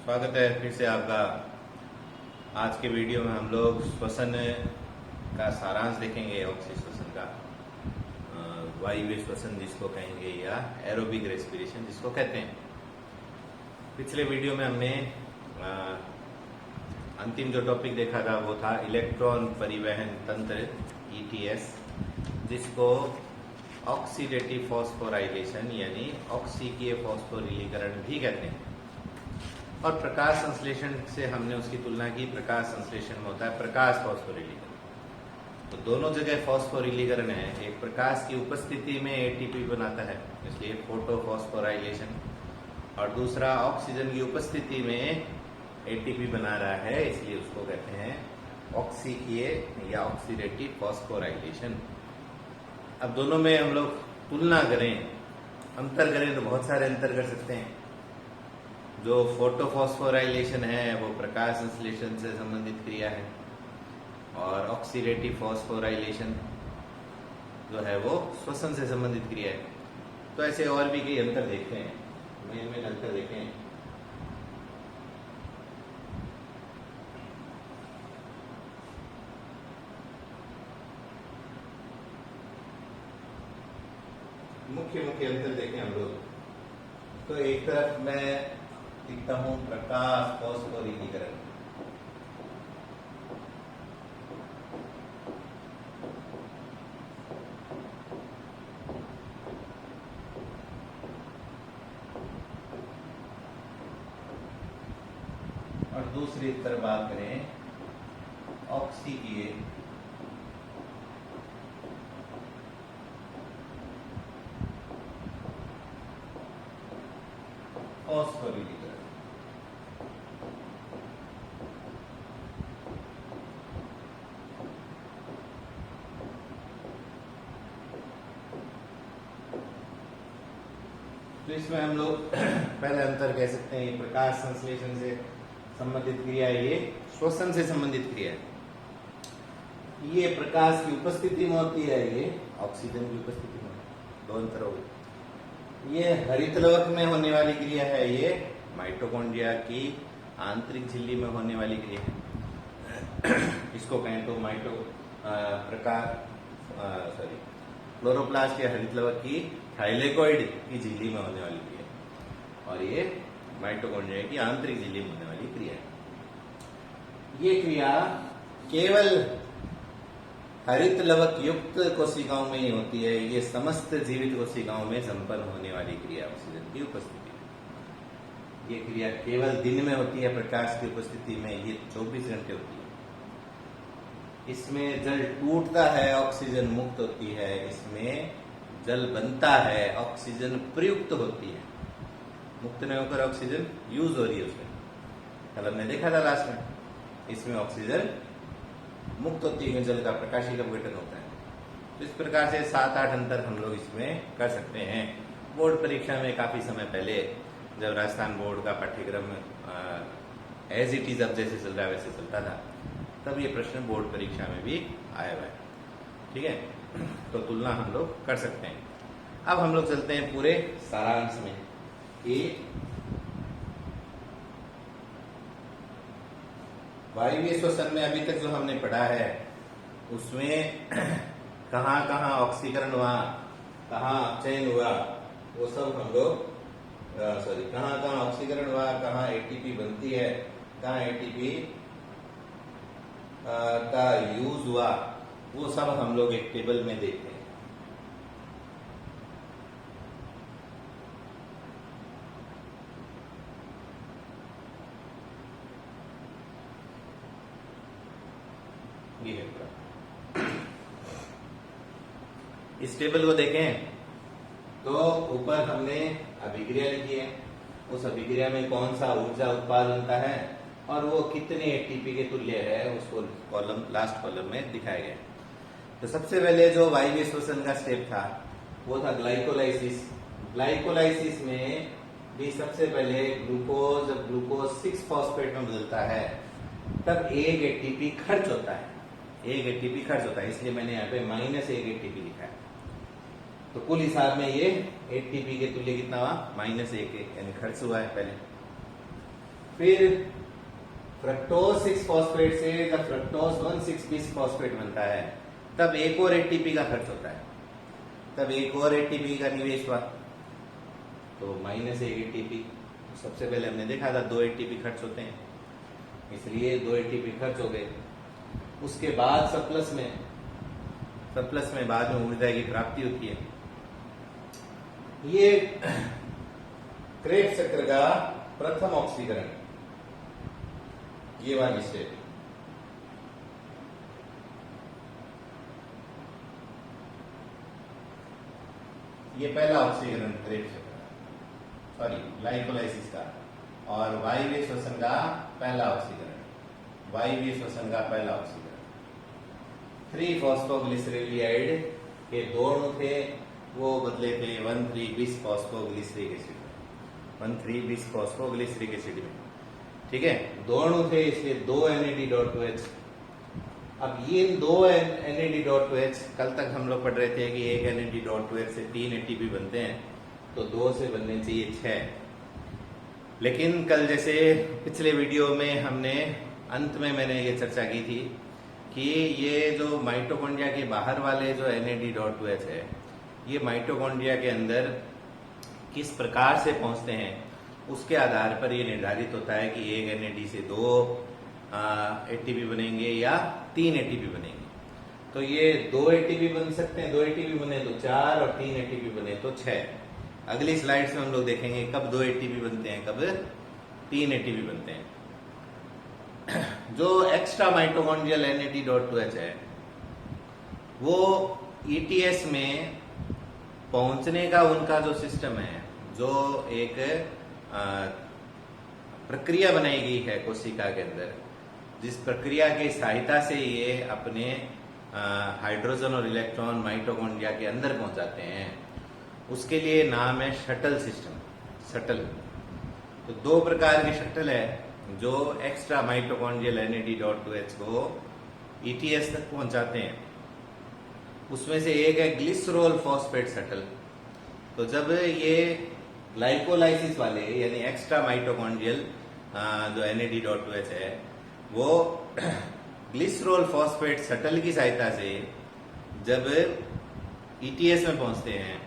स्वागत है फिर से आपका। आज के वीडियो में हम लोग श्वसन का सारांश देखेंगे। ऑक्सी श्वसन का, वायवीय श्वसन जिसको कहेंगे या एरोबिक रेस्पिरेशन जिसको कहते हैं। पिछले वीडियो में हमने अंतिम जो टॉपिक देखा था वो था इलेक्ट्रॉन परिवहन तंत्र ETS, जिसको ऑक्सीडेटिव फॉस्फोराइलेशन यानी ऑक्सीकीय फॉस्फोरिलीकरण भी कहते हैं। और प्रकाश संश्लेषण से हमने उसकी तुलना की। प्रकाश संश्लेषण में होता है प्रकाश फॉस्फोरिलीकरण। तो दोनों जगह फॉस्फोरिलीकरण है। एक प्रकाश की उपस्थिति में ATP बनाता है, इसलिए फोटो फॉस्फोराइलेशन, और दूसरा ऑक्सीजन की उपस्थिति में ATP बना रहा है, इसलिए उसको कहते हैं ऑक्सीकीय या ऑक्सीडेटिव फॉस्फोराइलेशन। अब दोनों में हम लोग तुलना करें, अंतर करें तो बहुत सारे अंतर कर सकते हैं। जो फोटोफॉस्फोराइलेशन है वो प्रकाश संश्लेषण से संबंधित क्रिया है, और ऑक्सीडेटिव फॉस्फोराइलेशन जो है वो श्वसन से संबंधित क्रिया है। तो ऐसे और भी कई अंतर देखते हैं, मेन अंतर देखें। मुख्य अंतर देखें हम लोग। तो एक तरफ मैं लिखता हूं प्रकाश फॉस्फोरिलीकरण, और दूसरी तरफ बात करें ऑक्सीकीय फॉस्फोरिलीकरण। तो इसमें हम लोग पहले अंतर कह सकते हैं, ये प्रकाश संश्लेषण से संबंधित क्रिया है, ये श्वसन से संबंधित क्रिया है। ये प्रकाश की उपस्थिति में होती है, ये ऑक्सीजन की उपस्थिति में। दो अंतर हो गए। ये हरित लवक में होने वाली क्रिया है, ये माइटोकॉन्ड्रिया की आंतरिक झिल्ली में होने वाली क्रिया है। इसको कहें तो क्लोरोप्लास्ट या हरित लवक की थाइलेकोइड की झिल्ली में होने वाली क्रिया है, और ये माइटोकॉन्ड्रिया की आंतरिक झिल्ली में होने वाली क्रिया है। ये क्रिया केवल हरित लवक युक्त कोशिकाओं में ही होती है। ये समस्त जीवित कोशिकाओं में संपन्न होने वाली क्रिया ऑक्सीजन की उपस्थिति में। ये क्रिया केवल दिन में होती है, प्रकाश की उपस्थिति में ये 24 घंटे होती है। इसमें जल टूटता है, ऑक्सीजन मुक्त होती है। इसमें जल बनता है, ऑक्सीजन प्रयुक्त होती है। मुक्त नहीं होकर ऑक्सीजन यूज हो रही है उसमें। कल हमने देखा था लास्ट में, इसमें ऑक्सीजन मुक्त होती है, जल का प्रकाशीय अपघटन होता है। तो इस प्रकार से 7-8 अंतर हम लोग इसमें कर सकते हैं। बोर्ड परीक्षा में काफी समय पहले, जब राजस्थान बोर्ड का पाठ्यक्रम एज इट इज अब जैसे चल रहा है वैसे चलता था, तब ये प्रश्न बोर्ड परीक्षा में भी आया हुआ है। ठीक है, तो तुलना हम लोग कर सकते हैं। अब हम लोग चलते हैं पूरे सारांश में कि वायवीय श्वसन में अभी तक जो हमने पढ़ा है उसमें कहाँ कहाँ ऑक्सीकरण हुआ, कहाँ अपचयन हुआ, वो सब हम लोग कहाँ कहाँ ऑक्सीकरण हुआ, कहाँ ATP बनती है, कहाँ ATP का यूज हुआ, वो सब हम लोग एक टेबल में देखते हैं। ये है पूरा। इस टेबल को देखें तो ऊपर हमने अभिक्रिया लिखी है, उस अभिक्रिया में कौन सा ऊर्जा उत्पादन होता है और वो कितने ATP के तुल्य है, उसको कॉलम लास्ट कॉलम में दिखाया गया है। तो सबसे पहले जो वायवीय श्वसन का स्टेप था वो था ग्लाइकोलाइसिस। ग्लाइकोलाइसिस में भी सबसे पहले ग्लूकोज 6 फॉस्फेट में बदलता है, तब एक ATP खर्च होता है। एक ATP खर्च होता है, इसलिए मैंने यहाँ पे -1 ATP लिखा है। तो कुल हिसाब में ये ATP के तुल्य कितना हुआ, -1 यानी खर्च हुआ है पहले। फिर फ्रक्टोज 6 फॉस्फेट से जब फ्रक्टोज 1,6 बिस फॉस्फेट बनता है तब एक और एटीपी का खर्च होता है, तब एक और एटीपी का निवेश हुआ तो -1 एटीपी। सबसे पहले हमने देखा था 2 एटीपी खर्च होते हैं, इसलिए 2 एटीपी खर्च हो गए। उसके बाद सरप्लस में बाद में ऊर्जा की प्राप्ति होती है। ये क्रेब्स चक्र का प्रथम ऑक्सीकरण, ये वाली स्टेप। ये पहला ऑक्सीकरण क्रेब्स चक्र, सॉरी ग्लाइकोलाइसिस का, और वायवीय श्वसन का पहला ऑक्सीकरण, वायवीय श्वसन का पहला ऑक्सीकरण। 3 फॉस्फोग्लिसरेलियाइड के 2 अणु थे, वो बदले थे 1,3 बिस फॉस्फोग्लिसरिक एसिड में, 1,3 बिस फॉस्फोग्लिसरिक एसिड में। ठीक है, 2 अणु थे इसलिए 2 NAD.2H। अब ये 2 NAD.2H, कल तक हम लोग पढ़ रहे थे कि 1 NAD.2H से 3 ATP बनते हैं, तो 2 से बनने चाहिए 6। लेकिन कल जैसे पिछले वीडियो में हमने अंत में मैंने ये चर्चा की थी कि ये जो माइटोकॉन्ड्रिया के बाहर वाले जो NAD.2H है, ये माइटोकॉन्ड्रिया के अंदर किस प्रकार से पहुंचते हैं उसके आधार पर ये निर्धारित होता है कि एक NAD से 2 ATP बनेंगे या 3 ATP बनेंगे। तो ये 2 ATP बन सकते हैं, 2 ATP बने तो 4 और 3 ATP बने तो 6। अगली स्लाइड में हम लोग देखेंगे कब 2 ATP बनते हैं, कब 3 ATP बनते हैं। जो एक्स्ट्रा माइटोकॉन्ड्रियल NAD.2H है वो ETS में पहुंचने का उनका जो सिस्टम है, जो एक प्रक्रिया बनाई गई है कोशिका के अंदर, जिस प्रक्रिया की सहायता से ये अपने हाइड्रोजन और इलेक्ट्रॉन माइटोकॉन्ड्रिया के अंदर पहुंचाते हैं, उसके लिए नाम है शटल सिस्टम, शटल। तो 2 प्रकार के शटल है जो एक्स्ट्रा माइटोकॉन्ड्रियल NAD.2H को ETS तक पहुंचाते हैं। उसमें से एक है ग्लिसरोल फॉस्फेट शटल। तो जब ये ग्लाइकोलाइसिस वाले यानी एक्स्ट्रा माइटोकॉन्ड्रियल जो NAD.2H है वो ग्लिसरोल फॉस्फेट शटल की सहायता से जब ETS में पहुंचते हैं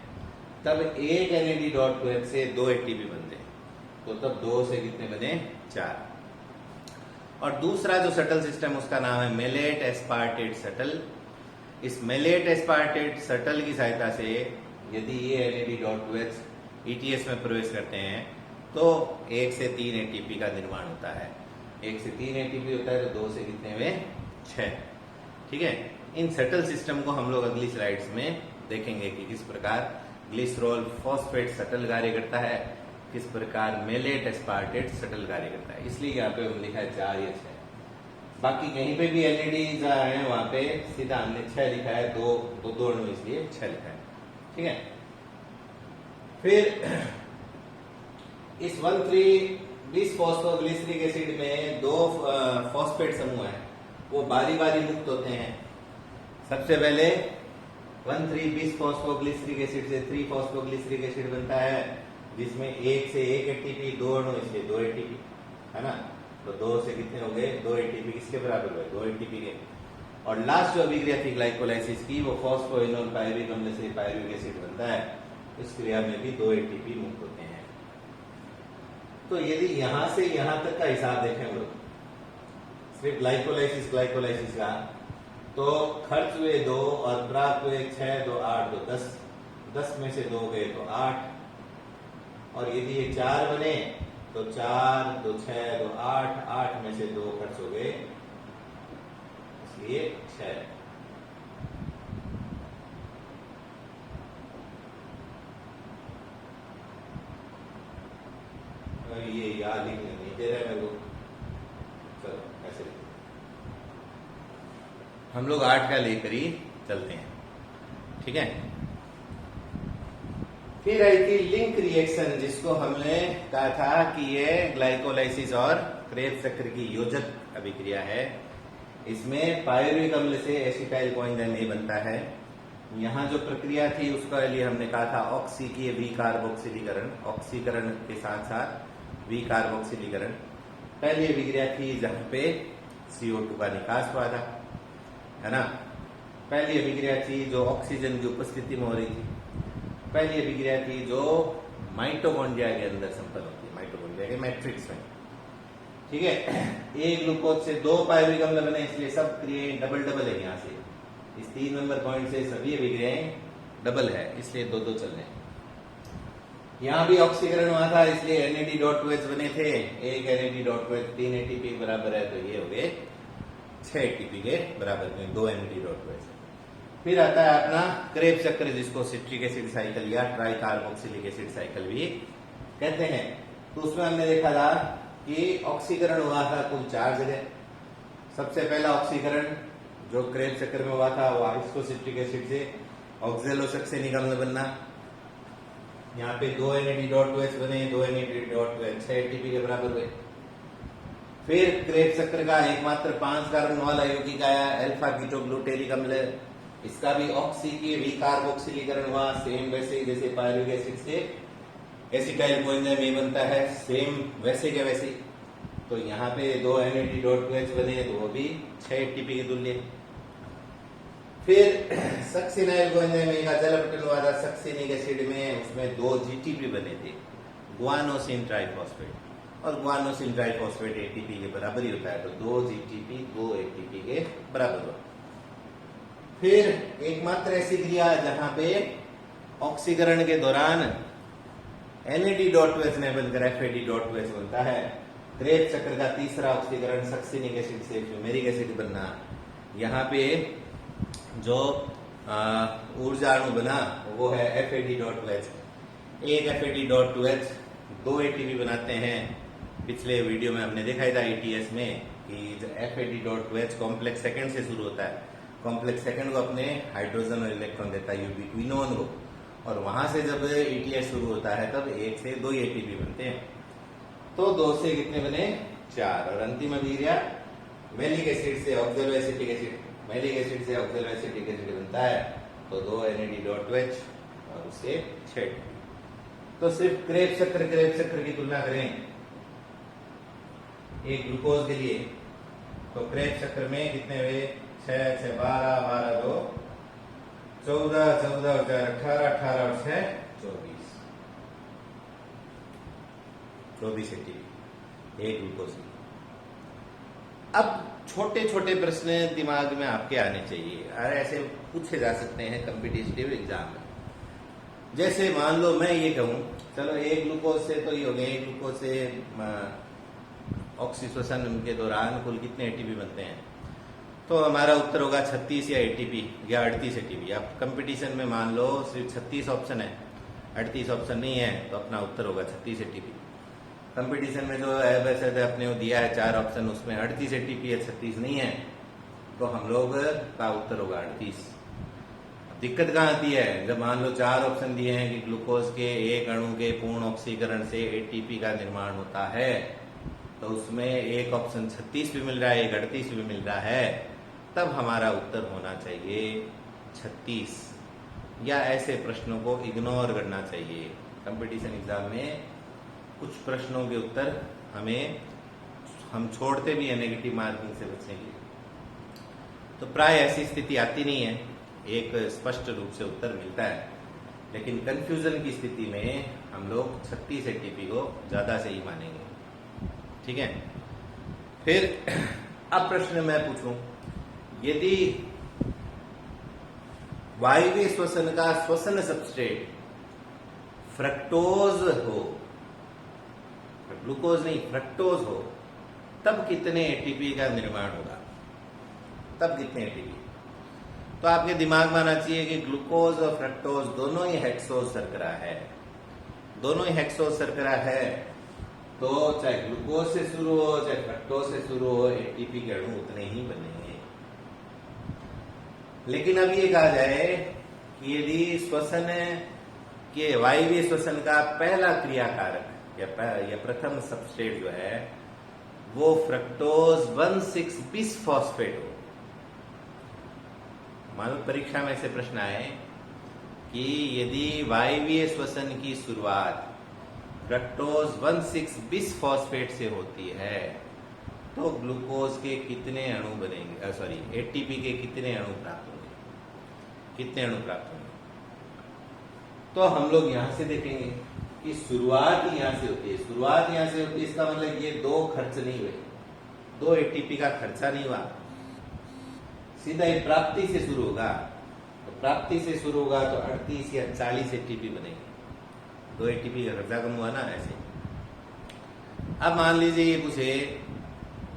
तब एक NAD.2H से 2 ATP बनते हैं, तो तब 2 से कितने बने, 4। और दूसरा जो शटल सिस्टम उसका नाम है मेलेट एस्पार्टेट शटल। इस मेलेट एस्पार्टेट शटल की सहायता से यदि ये NAD.2H ETS में प्रवेश करते हैं तो 1 से 3 ATP का निर्माण होता है। 1 से 3 ATP होता है तो 2 से कितने हुए, 6। ठीक है, इन शटल सिस्टम को हम लोग अगली स्लाइड्स में देखेंगे कि किस प्रकार ग्लिसरोल फॉस्फेट शटल कार्य करता है, किस प्रकार मेलेट एस्पार्टेट शटल कार्य करता है। इसलिए यहाँ पे हम लिखा है 4 या 6। बाकी कहीं पे भी NAD जहाँ है वहां पे सीधा हमने 6 लिखा है, 2 अणु इसलिए 6 लिखा है। ठीक है, फिर इस 1,3 बिस फॉस्फोग्लिसरिक एसिड में 2 फॉस्फेट समूह है, वो बारी बारी मुक्त होते हैं। सबसे पहले 1,3 बिस फॉस्फोग्लिसरिक एसिड से 3 फॉस्फोग्लिसरिक एसिड बनता है, जिसमें 1 से 1 ATP, 2 अणु इसलिए 2 ATP है ना। तो 2 से कितने हो गए, 2 ATP किसके बराबर हुए, 2 ATP के। और लास्ट जो अभिक्रिया थी ग्लाइकोलाइसिस की, वो फॉस्फोइनोल पायरुविक अम्ल से पायरुविक एसिड बनता है। इस क्रिया में भी 2 ATP मुक्त होते हैं। तो यदि यहां से यहां तक का हिसाब देखें हम लोग, सिर्फ ग्लाइकोलाइसिस का, तो खर्च हुए 2 और प्राप्त हुए 6, 2 8, तो 10 में से 2 गए तो 8। और यदि ये 4 बने तो 4, 2 6, 2 8, 8 में से 2 खर्च हो गए, इसलिए 6। ये याद लिखने नहीं दे रहा है मेरे को, चलो ऐसे हम लोग 8 का लेकर ही चलते हैं। ठीक है, फिर आई थी लिंक रिएक्शन, जिसको हमने कहा था कि ये ग्लाइकोलाइसिस और क्रेब्स चक्र की योजक अभिक्रिया है। इसमें पायरुविक अम्ल से एसिटाइल कोएंजाइम ए बनता है। यहाँ जो प्रक्रिया थी उसका लिए हमने कहा था ऑक्सीकीय विकार्बोक्सिलीकरण, ऑक्सीकरण के साथ साथ विकार्बोक्सिलीकरण। पहली अभिक्रिया थी जहां पे CO2 का निकास हुआ था, है ना। पहली अभिक्रिया थी जो ऑक्सीजन की उपस्थिति में हो रही थी। पहली अभिक्रिया थी जो माइटोकॉन्ड्रिया के अंदर संपन्न होती है, माइटोकॉन्ड्रिया के मैट्रिक्स में, ठीक है। एक ग्लूकोज से 2 पायरुविक अम्ल बने, इसलिए सब क्रियाएं डबल डबल है। यहाँ से इस 3 नंबर पॉइंट से सभी अभिक्रियाएं डबल है, इसलिए 2-2 चल रहे हैं। यहाँ भी ऑक्सीकरण हुआ था, इसलिए NAD.2H बने थे। एक NAD.2H 3 ATP बराबर है, तो ये हो गए 6 ATP के बराबर में 2 NAD.2H। फिर आता है अपना क्रेब्स चक्र, जिसको सिट्रिक एसिड साइकिल या ट्राई कार्बोक्सिलिक एसिड साइकिल भी कहते हैं। तो उसमें हमने देखा था कि ऑक्सीकरण हुआ था कुल 4 जगह। सबसे पहला ऑक्सीकरण जो क्रेब्स चक्र में हुआ था वो आइसोसिट्रिक एसिड से ऑक्सैलोसक्सेनिक अम्ल बनना। यहाँ पे 2 NAD.2H बने, 2 NAD.2H 6 ATP के बराबर हुए। फिर क्रेब्स चक्र का एकमात्र 5 कार्बन वाला यौगिक आया, अल्फा कीटोग्लूटेरिक अम्ल। इसका भी ऑक्सी की विकार्बोक्सिलीकरण हुआ, सेम वैसे ही जैसे पायरुविक एसिड से एसिटाइल कोएंजाइम ए बनता है, सेम वैसे के वैसे। तो यहाँ पे 2 NAD.2H बने, तो वो भी 6 ATP के तुल्य। फिर सक्सिनाइल कोएंजाइम ए का जलपटल हुआ था सक्सिनिक एसिड में, उसमें 2 GTP बने थे, गुआनोसिन ट्राइफॉस्फेट। और गुआनोसिन ट्राइफॉस्फेट ATP के बराबर ही होता है, तो 2 GTP 2 ATP के बराबर हुआ। फिर एकमात्र ऐसी क्रिया जहां पे ऑक्सीकरण के दौरान NAD.2H ने बनकर FAD.2H बनता है, क्रेब्स चक्र का तीसरा ऑक्सीकरण सक्सिनिक एसिड से फ्यूमेरिक एसिड बनना। यहाँ पे जो ऊर्जा अणु बना वो है FAD.2H। एक FAD.2H 2 ATP बनाते हैं। पिछले वीडियो में हमने देखा था ETS में कि FAD.2H कॉम्प्लेक्स सेकंड से शुरू होता है। कॉम्प्लेक्स सेकंड को अपने हाइड्रोजन और इलेक्ट्रॉन देता है यूबिक्विनोन को, और वहां से जब ETS शुरू होता है तब 1 से 2 ATP बनते हैं। तो 2 से कितने बने? 4। और अंतिम अभिक्रिया मैलिक एसिड से ऑक्सैलोएसिटिक एसिड, मैलिक एसिड से ऑक्सैलोएसिटिक एसिड बनता है, तो 2 NAD.2H और उससे 6। तो सिर्फ क्रेब्स चक्र की तुलना करें एक ग्लूकोज के लिए, तो क्रेब्स चक्र में कितने हुए? 6 से 12, 12 2 14, 14 और 4 18, 18 और 6 24, 24 ATP एक ग्लूकोज की। अब छोटे छोटे प्रश्न दिमाग में आपके आने चाहिए, और ऐसे पूछे जा सकते हैं कॉम्पिटिटिव एग्जाम में। जैसे मान लो मैं ये कहूं, चलो एक ग्लूकोज से तो ये हो गया, एक ग्लूकोज से ऑक्सीश्वसन के दौरान कुल कितने ATP बनते हैं? तो हमारा उत्तर होगा 36 या ATP या 38 ATP। अब कंपटीशन में मान लो सिर्फ 36 ऑप्शन है, 38 ऑप्शन नहीं है, तो अपना उत्तर होगा 36 ATP। कंपटीशन में जो है वैसे अपने को दिया है 4 ऑप्शन, उसमें 38 ATP है, 36 नहीं है, तो हम लोग का उत्तर होगा 38। दिक्कत कहाँ आती है? जब मान लो 4 ऑप्शन दिए हैं कि ग्लूकोज के एक अणु के पूर्ण ऑक्सीकरण से ATP का निर्माण होता है, तो उसमें एक ऑप्शन 36 भी मिल रहा है, एक 38 भी मिल रहा है, तब हमारा उत्तर होना चाहिए 36। या ऐसे प्रश्नों को इग्नोर करना चाहिए। कंपटीशन एग्जाम में कुछ प्रश्नों के उत्तर हम छोड़ते भी हैं नेगेटिव मार्किंग से बचने के लिए। तो प्राय ऐसी स्थिति आती नहीं है, एक स्पष्ट रूप से उत्तर मिलता है, लेकिन कंफ्यूजन की स्थिति में हम लोग 36 ATP को ज्यादा सही मानेंगे, ठीक है। फिर अब प्रश्न मैं पूछूं, यदि वायवीय श्वसन का श्वसन सबस्ट्रेट फ्रक्टोज हो, ग्लूकोज नहीं फ्रक्टोज हो, तब कितने ATP का निर्माण होगा? तब कितने ATP? तो आपके दिमाग में आना चाहिए कि ग्लूकोज और फ्रक्टोज दोनों ही हेक्सोज शर्करा है, दोनों ही हेक्सोज शर्करा है, तो चाहे ग्लूकोज से शुरू हो चाहे फ्रक्टोज से शुरू हो, ATP के अणु उतने ही बनेंगे। लेकिन अब ये कहा जाए कि यदि श्वसन के वायवीय श्वसन का पहला क्रियाकारक या प्रथम सबस्ट्रेट जो है वो फ्रक्टोज 1,6-bis फॉस्फेट हो। मानो परीक्षा में से प्रश्न आए कि यदि वायवीय श्वसन की शुरुआत फ्रक्टोज 1,6-bis फॉस्फेट से होती है, तो ग्लूकोज के कितने अणु बनेंगे, सॉरी एटीपी के कितने अणु प्राप्त होंगे, कितने अणु प्राप्त होंगे। तो हम लोग यहां से देखेंगे कि शुरुआत यहां से होती है, शुरुआत यहां से होती है, इसका मतलब ये दो खर्च नहीं हुए, दो एटीपी का खर्चा नहीं हुआ, सीधा ही प्राप्ति से शुरू होगा। तो प्राप्ति से शुरू होगा तो 38 या 40 एटीपी बनेंगे, दो एटीपी का खर्चा कम हुआ ना ऐसे। अब मान लीजिए ये पूछे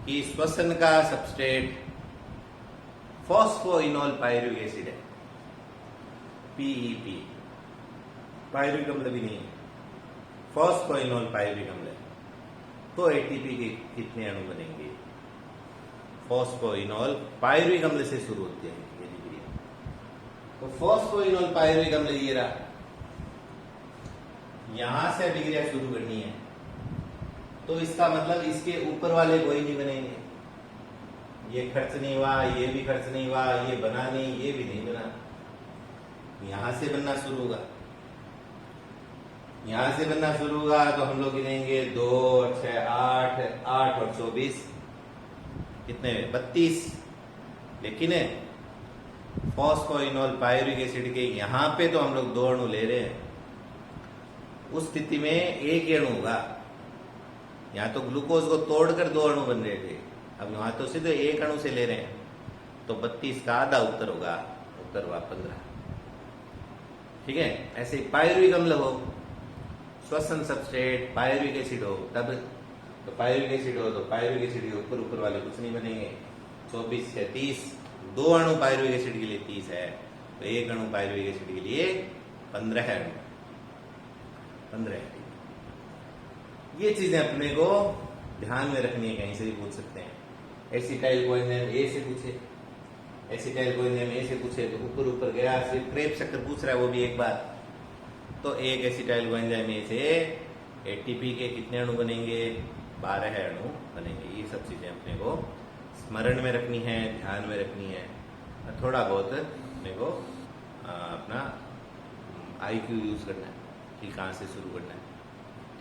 कि श्वसन का सबस्ट्रेट फॉस्फोइनोल पायरुविक एसिड है, पीईपी, पायरुविक अम्ल भी नहीं है, फॉस्फोइनोल पायरुविक अम्ल है, तो एटीपी के कितने अणु बनेंगे। फॉस्फोइनोल पायरुविक अम्ल से शुरू होती है तो फॉस्फोइनोल पायरुविक अम्ल ये रहा, यहां से अभिक्रिया शुरू करनी है, तो इसका मतलब इसके ऊपर वाले कोई नहीं बनेंगे, ये खर्च नहीं हुआ, ये भी खर्च नहीं हुआ, ये बना नहीं, ये भी नहीं बना, यहां से बनना शुरू होगा, यहां से बनना शुरू होगा। तो हम लोग गिनेंगे 2 और 6 8, 8 और 24 कितने 32। लेकिन फॉस्फोइनोल पायरुविक एसिड के यहां पे तो हम लोग 2 अणु ले रहे हैं, उस स्थिति में एक ही अणु होगा, यहां तो ग्लूकोज को तोड़कर 2 अणु बन रहे थे, अब वहां तो सीधे एक अणु से ले रहे हैं, तो 32 का आधा उत्तर होगा, उत्तर हुआ 15। ठीक है, ऐसे पायरुविक अम्ल हो, श्वसन सबस्ट्रेट पायरुविक एसिड हो, तब तो पायरुविक एसिड हो तो पायरुविक एसिड के ऊपर ऊपर वाले कुछ नहीं बनेंगे। 24 से 30, 2 अणु पायरुविक एसिड के लिए 30 है, तो एक अणु पायरुविक एसिड के लिए 15 है, 15 है। ये चीजें अपने को ध्यान में रखनी है, कहीं से भी पूछ सकते हैं। एसिटाइल कोएंजाइम ए से पूछे, एसिटाइल कोएंजाइम ए से पूछे तो ऊपर ऊपर गया, सिर्फ क्रेब शक्कर पूछ रहा है वो भी एक बार, तो एक एसिटाइल कोएंजाइम ए से एटीपी के कितने अणु बनेंगे, 12 अणु बनेंगे। ये सब चीजें अपने को स्मरण में रखनी है, ध्यान में रखनी है, थोड़ा बहुत अपने को अपना आईक्यू यूज करना है कि कहां से शुरू करना है।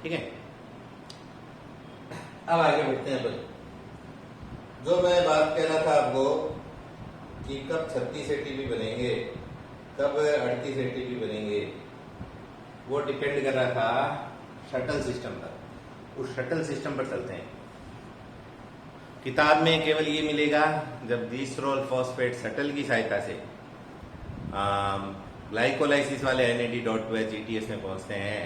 ठीक है, अब आगे बढ़ते हैं अपन। जो मैं बात कह रहा था आपको कि कब 36 एटीपी बनेंगे, कब 38 एटीपी बनेंगे, वो डिपेंड कर रहा था शटल सिस्टम पर। उस शटल सिस्टम पर चलते हैं। किताब में केवल ये मिलेगा जब ग्लिसरॉल फॉस्फेट शटल की सहायता से ग्लाइकोलाइसिस वाले NAD.2H ETS में पहुंचते हैं,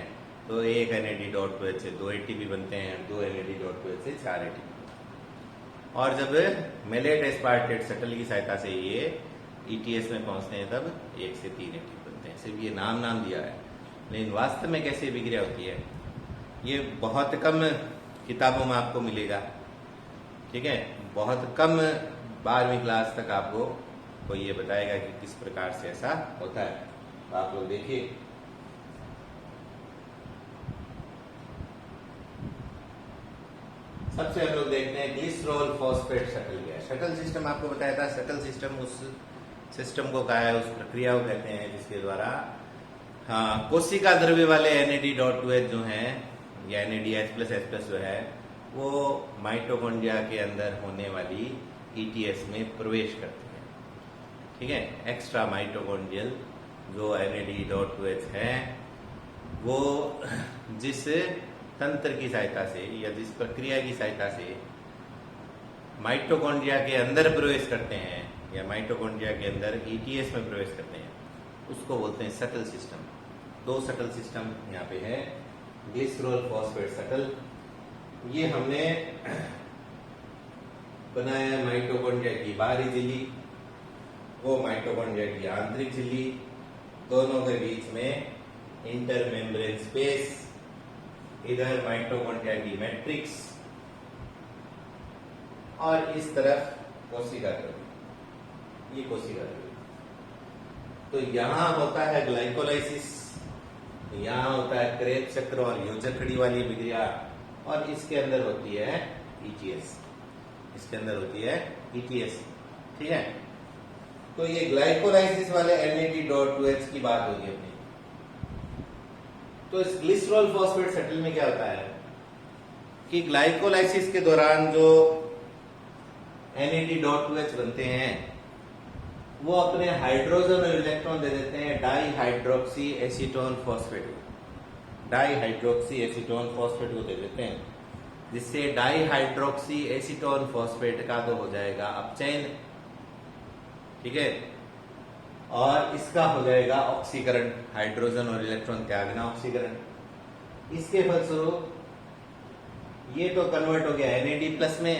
तो एक NAD.2H से 2 एटीपी बनते हैं, 2 NAD.2H से 4 एटीपी। और जब मेलेट एस्पार्टेट शटल की सहायता से ये ETS में पहुंचते हैं, तब 1 से 3 एटीपी बनते हैं। सिर्फ ये नाम दिया है, लेकिन वास्तव में कैसे विक्रिया होती है ये बहुत कम किताबों में आपको मिलेगा। ठीक है, बहुत कम 12वीं क्लास तक आपको कोई ये बताएगा कि किस प्रकार से ऐसा होता है। तो आप लोग देखिए, सबसे हम लोग देखते हैं ग्लिसरॉल फॉस्फेट शटल क्या है। शटल सिस्टम आपको बताया था, शटल सिस्टम उस सिस्टम को कहा है, उस प्रक्रिया को कहते हैं जिसके द्वारा कोशिका द्रव्य वाले NAD.2H जो है या NADH+H+ जो है वो माइटोकॉन्ड्रिया के अंदर होने वाली ETS में प्रवेश करती है। ठीक है, एक्स्ट्रा माइटोकॉन्ड्रियल जो NAD.2H है वो जिस तंत्र की सहायता से या जिस प्रक्रिया की सहायता से माइटोकॉन्ड्रिया के अंदर प्रवेश करते हैं या माइटोकॉन्ड्रिया के अंदर ETS में प्रवेश करते हैं, उसको बोलते हैं शटल सिस्टम। 2 शटल सिस्टम यहाँ पे है। ग्लिसरॉल फॉस्फेट शटल, ये हमने बनाया माइटोकॉन्ड्रिया की बाहरी झिल्ली, वो माइटोकॉन्ड्रिया की आंतरिक झिल्ली, दोनों के बीच में इंटरमेम्ब्रेन स्पेस, इधर माइटोकॉन्ड्रिया की मैट्रिक्स और इस तरफ कोशिका द्रव्य, ये कोशिका द्रव्य। तो यहां होता है ग्लाइकोलाइसिस, यहां होता है क्रेब चक्र और योजक खड़ी वाली विक्रिया, और इसके अंदर होती है ETS, इसके अंदर होती है ETS। ठीक है, तो ये ग्लाइकोलाइसिस वाले NAD.2H की बात होगी अपनी। तो इस ग्लिसरॉल फॉस्फेट शटल में क्या होता है कि ग्लाइकोलाइसिस के दौरान जो NAD.2H बनते हैं, वो अपने हाइड्रोजन और इलेक्ट्रॉन दे देते हैं डाई हाइड्रोक्सी एसीटोन फॉस्फेट को, डाई हाइड्रोक्सी एसीटोन फॉस्फेट को दे देते हैं, जिससे डाई हाइड्रोक्सी एसीटोन फॉस्फेट का तो हो जाएगा अपचयन, ठीक है, और इसका हो जाएगा ऑक्सीकरण, हाइड्रोजन और इलेक्ट्रॉन त्यागना, ऑक्सीकरण। इसके फलस्वरूप ये तो कन्वर्ट हो गया NAD प्लस में,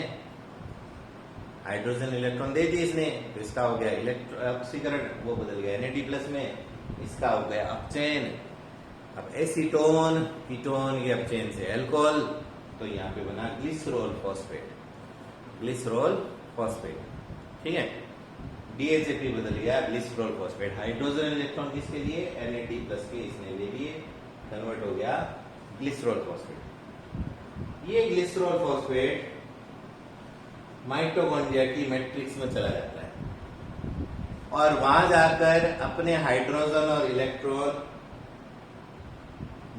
हाइड्रोजन इलेक्ट्रॉन दे दिए इसने, तो इसका हो गया ऑक्सीकरण, वो बदल गया NAD प्लस में, इसका हो गया अपचयन। अब एसीटोन कीटोन के अपचयन से अल्कोहल, तो यहाँ पे बना ग्लिसरॉल फॉस्फेट, ग्लिसरॉल फॉस्फेट, ठीक है। DHAP बदल गया ग्लिसरॉल फॉस्फेट, हाइड्रोजन इलेक्ट्रॉन किसके लिए, NAD प्लस के इसने ले लिए, कन्वर्ट हो गया ग्लिसरॉल फॉस्फेट। ये ग्लिसरॉल फॉस्फेट माइटोकॉन्ड्रिया की मैट्रिक्स में चला जाता है और वहां जाकर अपने हाइड्रोजन और इलेक्ट्रॉन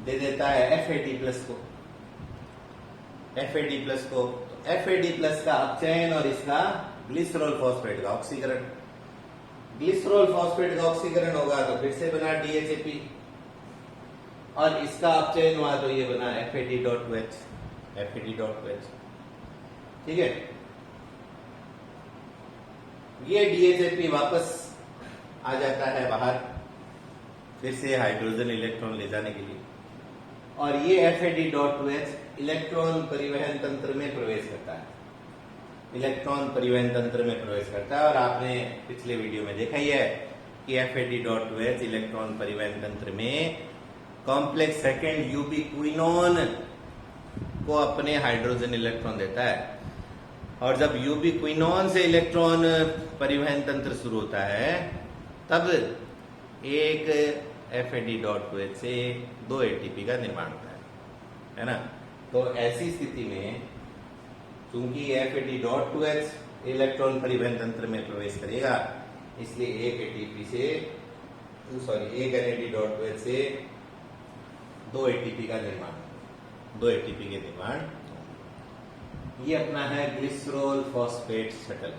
दे देता है FAD प्लस को, FAD प्लस को। तो FAD प्लस का अपचयन और इसका ग्लिसरॉल फॉस्फेट का ऑक्सीकरण, ग्लिसरॉल फॉस्फेट का ऑक्सीकरण होगा तो फिर से बना DHAP, और इसका अपचयन हुआ तो ये बना FAD.OH, FAD.OH, ठीक है। ये DHAP वापस आ जाता है बाहर, फिर से हाइड्रोजन इलेक्ट्रॉन ले जाने के लिए, और ये FAD.OH इलेक्ट्रॉन परिवहन तंत्र में प्रवेश करता है, इलेक्ट्रॉन परिवहन तंत्र में प्रवेश करता है। और आपने पिछले वीडियो में देखा ही है कि FAD.OH इलेक्ट्रॉन परिवहन तंत्र में कॉम्प्लेक्स सेकेंड यूबिक्विनोन को अपने हाइड्रोजन इलेक्ट्रॉन देता है, और जब यूबिक्विनोन से इलेक्ट्रॉन परिवहन तंत्र शुरू होता है तब एक FAD.OH से 2 ATP का निर्माण होता है ना। तो ऐसी स्थिति में चूंकि FAD.OH इलेक्ट्रॉन परिवहन तंत्र में प्रवेश करेगा, इसलिए एक NAD.OH से 2 ATP का निर्माण, 2 ATP के निर्माण। ये अपना है ग्लिसरॉल फॉस्फेट शटल,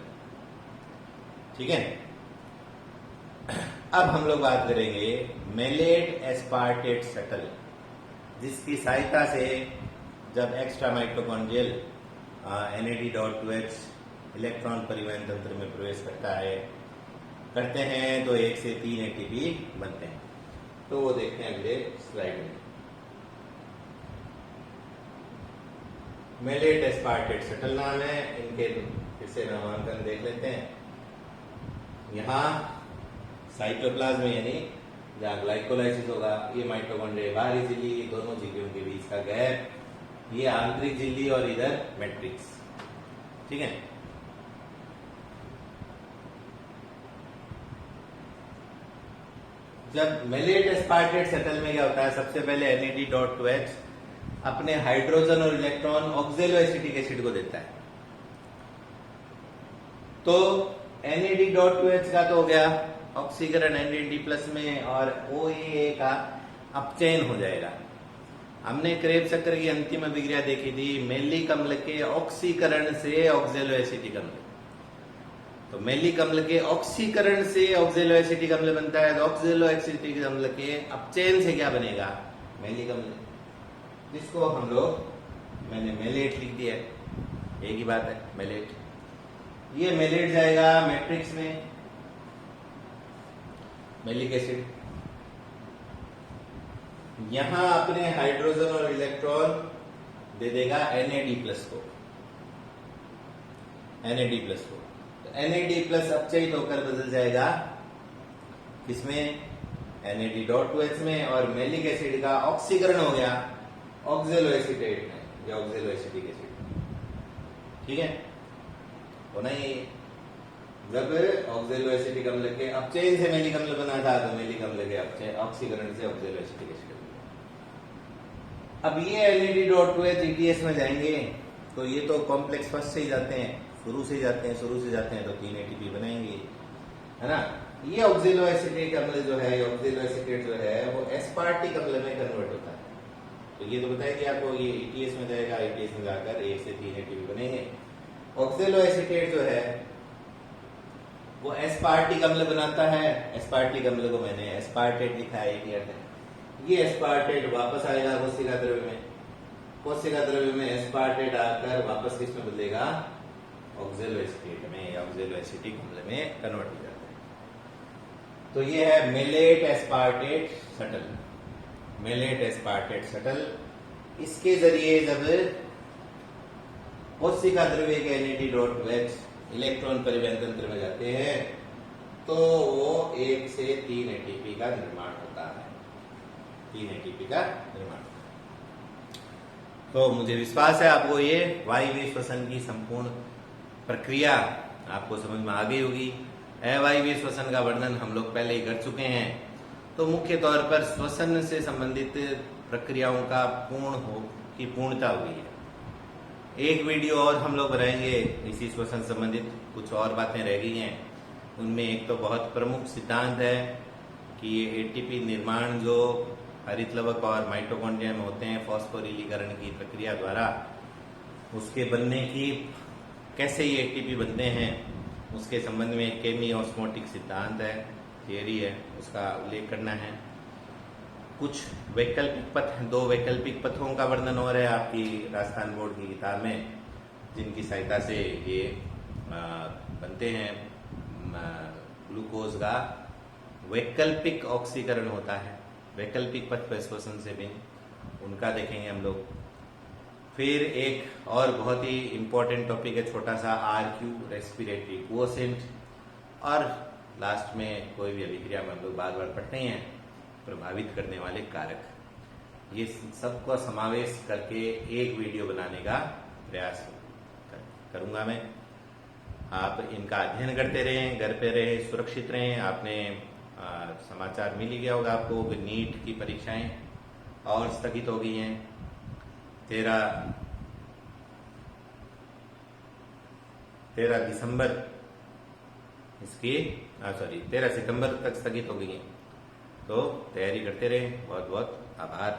ठीक है। अब हम लोग बात करेंगे मेलेट एस्पार्टेट शटल, जिसकी सहायता से जब एक्स्ट्रा माइटोकॉन्ड्रियल NAD.OH इलेक्ट्रॉन परिवहन तंत्र में प्रवेश करते हैं तो 1 से 3 ATP बनते हैं। तो वो देखते हैं अगले स्लाइड में। मेलेट एस्पार्टेट शटल नाम है, इनके फिर से नामांकन देख लेते हैं। यहाँ साइटोप्लाज्म में यानी जहाँ ग्लाइकोलाइसिस होगा, ये माइटोकॉन्ड्रिया बाहरी झिल्ली, दोनों झिल्लियों के बीच का गैप, ये आंतरिक झिल्ली और इधर मैट्रिक्स, ठीक है। जब मेलेट एस्पार्टेट शटल में क्या होता है, सबसे पहले NAD.OH अपने हाइड्रोजन और इलेक्ट्रॉन ऑक्जेलोएसिटिक एसिड को देता है। तो NAD.OH का तो हो गया ऑक्सीकरण NAD प्लस में, और OAA का अपचयन हो जाएगा। हमने क्रेब्स चक्र की अंतिम अभिक्रिया देखी थी, मेलिक अम्ल के ऑक्सीकरण से ऑक्जेलोएसिटिक अम्ल। तो मेलिक अम्ल के ऑक्सीकरण से ऑक्जेलोएसिटिक अम्ल बनता है, तो ऑक्जेलोएसिटिक अम्ल के अपचयन से क्या बनेगा, मेलिक अम्ल, जिसको हम लोग, मैंने मेलेट लिख दिया, एक ही बात है, मेलेट। ये मेलेट जाएगा मैट्रिक्स में, मेलिक एसिड, यहां अपने हाइड्रोजन और इलेक्ट्रॉन दे देगा NAD प्लस को, NAD प्लस को। तो NAD प्लस अपचयित होकर बदल जाएगा किसमें, NAD.OH में, और मेलिक एसिड का ऑक्सीकरण हो गया ऑक्जेलोएसिटेट में, या ऑक्जेलोएसिटिक एसिड, ठीक है। तो नहीं, जब ऑक्जेलोएसिटिक अम्ल के अपचयन से मेलिक अम्ल बना था, तो मेलिक अम्ल के ऑक्सीकरण से ऑक्जेलोएसिटिक एसिड। अब ये NAD.OH ETS में जाएंगे तो ये तो कॉम्प्लेक्स फर्स्ट से ही जाते हैं, शुरू से जाते हैं तो 3 ATP बनाएंगे, है ना। ये ऑक्जेलोएसिटिक अम्ल जो है, ऑक्जेलोएसिटेट जो है, वो एस्पार्टिक अम्ल में कन्वर्ट होता है। तो ये तो बताया कि आपको ये ETS में जाएगा, ETS में जाकर 1 से 3 ATP बनेंगे। ऑक्जेलो एसीटेट जो है वो एस्पार्टिक अम्ल बनाता है। एस्पार्टिक अम्ल को मैंने एस्पार्टेट लिखा है, ये अर्थ है। ये एस्पार्टेट वापस आएगा कोशिका द्रव्य में, कोशिका द्रव्य में एस्पार्टेट आकर वापस किस में बदलेगा, ऑक्जेलो एसीटेट में या ऑक्जेलो एसिटिक अम्ल में कन्वर्ट हो जाता है। तो ये है malate aspartate shuttle, malate aspartate shuttle. इसके जरिए जब कोशिका द्रव्य के NAD.OH इलेक्ट्रॉन परिवहन तंत्र में जाते हैं तो वो 1 से 3 ATP का निर्माण होता है, 3 ATP का निर्माण होता है। तो मुझे विश्वास है आपको ये वायवीय श्वसन की संपूर्ण प्रक्रिया आपको समझ में आ गई होगी। अवायवीय श्वसन का वर्णन हम लोग पहले ही कर चुके हैं। तो मुख्य तौर पर श्वसन से संबंधित प्रक्रियाओं का पूर्णता हो गई है। एक वीडियो और हम लोग बनाएंगे इसी श्वसन संबंधित, कुछ और बातें रह गई हैं। उनमें एक तो बहुत प्रमुख सिद्धांत है कि ये ATP निर्माण जो हरितलवक और माइटोकॉन्ड्रिया में होते हैं फॉस्फोरिलीकरण की प्रक्रिया द्वारा, उसके बनने की कैसे ये ATP बनते हैं उसके संबंध में एक केमी-ऑस्मोटिक सिद्धांत है, थियरी है, उसका उल्लेख करना है। कुछ वैकल्पिक पथ, 2 वैकल्पिक पथों का वर्णन हो रहा है आपकी राजस्थान बोर्ड की किताब में, जिनकी सहायता से ये बनते हैं। ग्लूकोज का वैकल्पिक ऑक्सीकरण होता है, वैकल्पिक पथ पर श्वसन से भी उनका देखेंगे हम लोग। फिर एक और बहुत ही इंपॉर्टेंट टॉपिक है छोटा सा, RQ रेस्पिरेटरी कोएफिशिएंट। और लास्ट में कोई भी अभिक्रिया में हम लोग बार बार पढ़ते हैं प्रभावित करने वाले कारक। ये सबका समावेश करके एक वीडियो बनाने का प्रयास करूंगा मैं। आप इनका अध्ययन करते रहें, घर पे रहें, सुरक्षित रहें। आपने समाचार मिल ही गया होगा आपको, नीट की परीक्षाएं और स्थगित हो गई हैं। 13 दिसंबर इसकी 13 सितंबर तक स्थगित हो गई हैं। तो तैयारी करते रहें। बहुत बहुत आभार।